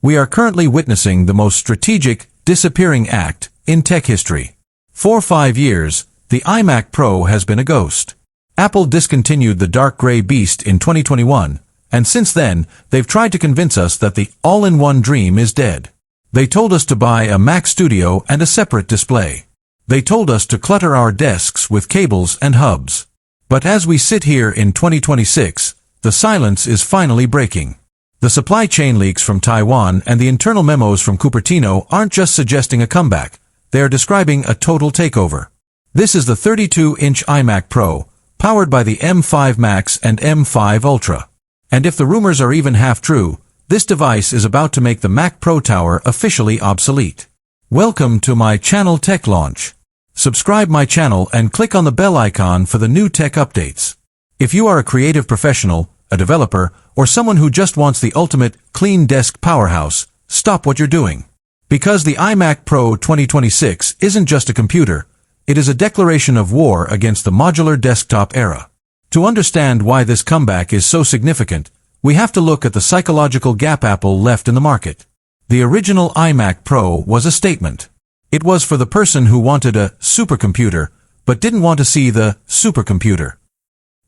We are currently witnessing the most strategic, disappearing act in tech history. For 5 years, the iMac Pro has been a ghost. Apple discontinued the dark gray beast in 2021, and since then, they've tried to convince us that the all-in-one dream is dead. They told us to buy a Mac Studio and a separate display. They told us to clutter our desks with cables and hubs. But as we sit here in 2026, the silence is finally breaking. The supply chain leaks from Taiwan and the internal memos from Cupertino aren't just suggesting a comeback, they are describing a total takeover. This is the 32-inch iMac Pro, powered by the M5 Max and M5 Ultra. And if the rumors are even half true, this device is about to make the Mac Pro Tower officially obsolete. Welcome to my channel Tech Launch. Subscribe my channel and click on the bell icon for the new tech updates. If you are a creative professional, a developer, or someone who just wants the ultimate clean desk powerhouse, stop what you're doing. Because the iMac Pro 2026 isn't just a computer, it is a declaration of war against the modular desktop era. To understand why this comeback is so significant, we have to look at the psychological gap Apple left in the market. The original iMac Pro was a statement. It was for the person who wanted a supercomputer, but didn't want to see the supercomputer.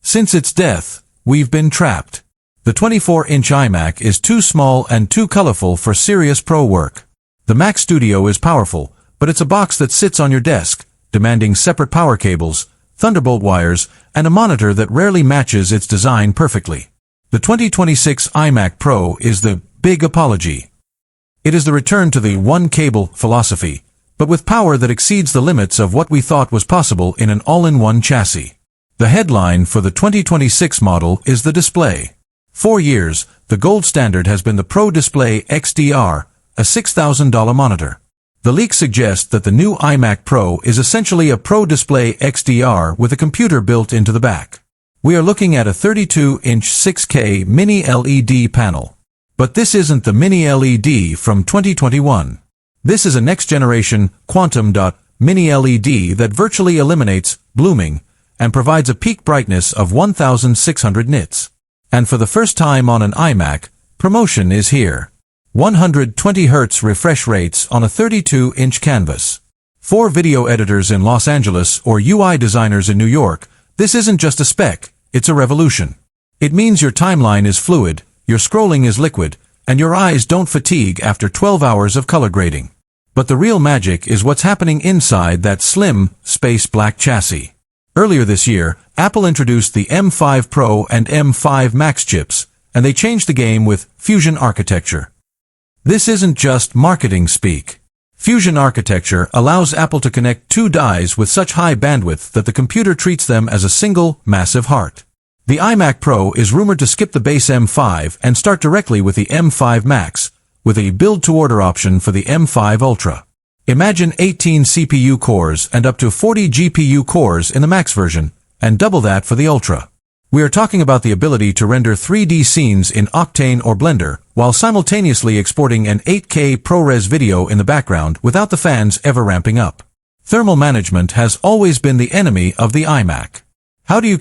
Since its death, we've been trapped. The 24-inch iMac is too small and too colorful for serious pro work. The Mac Studio is powerful, but it's a box that sits on your desk, demanding separate power cables, Thunderbolt wires, and a monitor that rarely matches its design perfectly. The 2026 iMac Pro is the big apology. It is the return to the one-cable philosophy, but with power that exceeds the limits of what we thought was possible in an all-in-one chassis. The headline for the 2026 model is the display. For years, the gold standard has been the Pro Display XDR, a $6,000 monitor. The leaks suggest that the new iMac Pro is essentially a Pro Display XDR with a computer built into the back. We are looking at a 32-inch 6K mini LED panel. But this isn't the mini LED from 2021. This is a next-generation quantum dot mini LED that virtually eliminates blooming and provides a peak brightness of 1,600 nits. And for the first time on an iMac, promotion is here. 120 Hz refresh rates on a 32-inch canvas. For video editors in Los Angeles or UI designers in New York, this isn't just a spec, it's a revolution. It means your timeline is fluid, your scrolling is liquid, and your eyes don't fatigue after 12 hours of color grading. But the real magic is what's happening inside that slim, space black chassis. Earlier this year, Apple introduced the M5 Pro and M5 Max chips, and they changed the game with Fusion architecture. This isn't just marketing speak. Fusion architecture allows Apple to connect two dies with such high bandwidth that the computer treats them as a single, massive heart. The iMac Pro is rumored to skip the base M5 and start directly with the M5 Max, with a build-to-order option for the M5 Ultra. Imagine 18 CPU cores and up to 40 GPU cores in the Max version, and double that for the Ultra. We are talking about the ability to render 3D scenes in Octane or Blender, while simultaneously exporting an 8K ProRes video in the background without the fans ever ramping up. Thermal management has always been the enemy of the iMac. How do you